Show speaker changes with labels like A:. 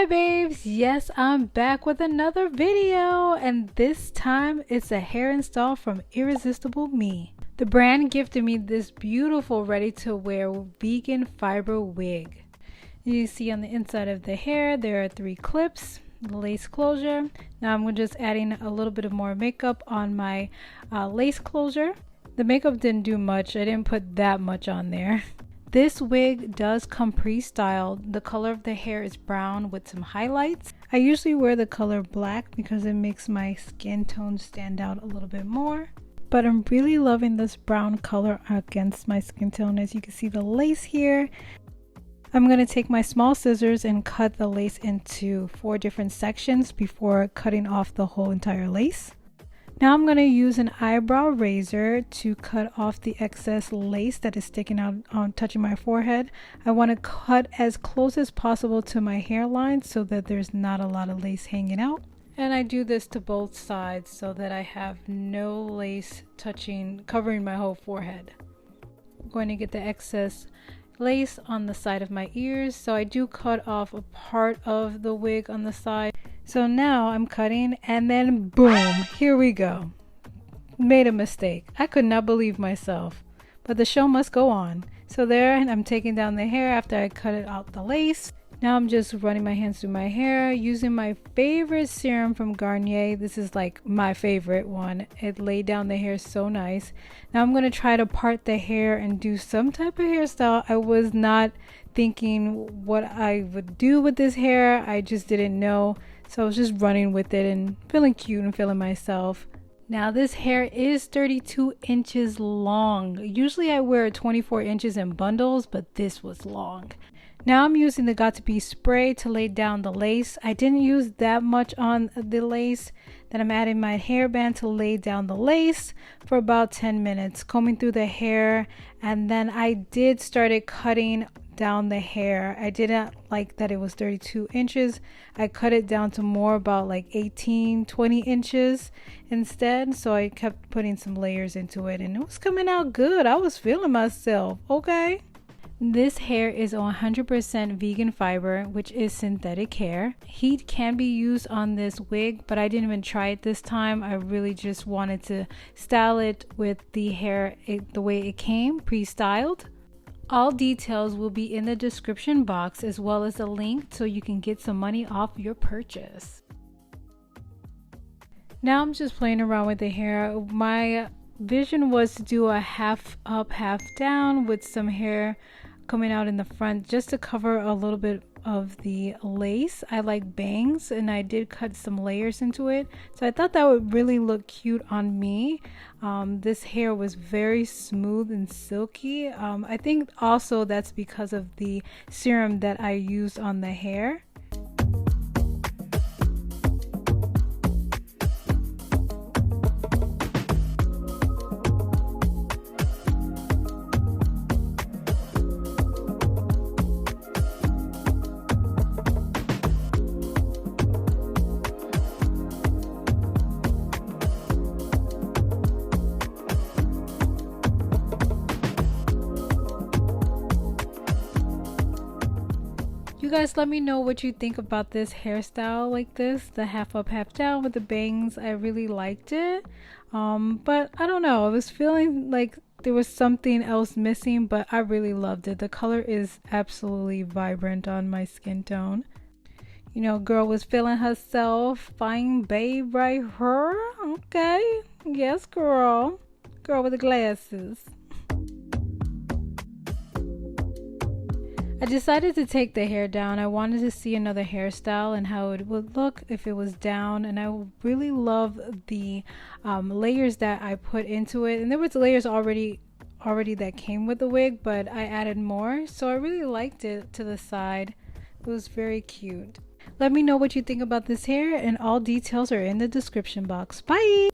A: Hi babes, yes, I'm back with another video, and this time it's a hair install from Irresistible Me. The brand gifted me this beautiful ready-to-wear vegan fiber wig. You see on the inside of the hair there are 3 clips, lace closure. Now I'm just adding a little bit of more makeup on my lace closure. The makeup didn't do much, I didn't put that much on there. This wig does come pre-styled. The color of the hair is brown with some highlights. I usually wear the color black because it makes my skin tone stand out a little bit more. But I'm really loving this brown color against my skin tone. As you can see the lace here. I'm going to take my small scissors and cut the lace into 4 different sections before cutting off the whole entire lace. Now I'm going to use an eyebrow razor to cut off the excess lace that is sticking out on touching my forehead. I want to cut as close as possible to my hairline so that there's not a lot of lace hanging out. And I do this to both sides so that I have no lace covering my whole forehead. I'm going to get the excess lace on the side of my ears, so I do cut off a part of the wig on the side. So now I'm cutting and then boom, here we go. Made a mistake. I could not believe myself, but the show must go on. So there, and I'm taking down the hair after I cut it out the lace. Now I'm just running my hands through my hair using my favorite serum from Garnier. This is like my favorite one. It laid down the hair so nice. Now I'm going to try to part the hair and do some type of hairstyle. I was not thinking what I would do with this hair. I just didn't know. So I was just running with it and feeling cute and feeling myself. Now this hair is 32 inches long. Usually I wear 24 inches in bundles, but this was long. Now I'm using the Got To Be spray to lay down the lace. I didn't use that much on the lace. Then I'm adding my hairband to lay down the lace for about 10 minutes, combing through the hair. And then I did started cutting down the hair. I didn't like that it was 32 inches. I cut it down to more about like 18, 20 inches instead. So I kept putting some layers into it and it was coming out good. I was feeling myself, okay? This hair is 100% vegan fiber, which is synthetic hair. Heat can be used on this wig, but I didn't even try it this time. I really just wanted to style it with the hair the way it came, pre-styled. All details will be in the description box as well as a link so you can get some money off your purchase. Now I'm just playing around with the hair. My vision was to do a half up, half down with some hair coming out in the front just to cover a little bit of the lace. I like bangs and I did cut some layers into it, so I thought that would really look cute on me. This hair was very smooth and silky. I think also that's because of the serum that I used on the hair. You guys let me know what you think about this hairstyle like this, the half up, half down with the bangs. I really liked it. But I don't know, I was feeling like there was something else missing, but I really loved it. The color is absolutely vibrant on my skin tone. You know, girl was feeling herself. Fine babe right here. Okay. Yes, girl. Girl with the glasses. I decided to take the hair down. I wanted to see another hairstyle and how it would look if it was down, and I really love the layers that I put into it. And there was layers already that came with the wig, but I added more, so I really liked it to the side. It was very cute. Let me know what you think about this hair, and all details are in the description box. Bye!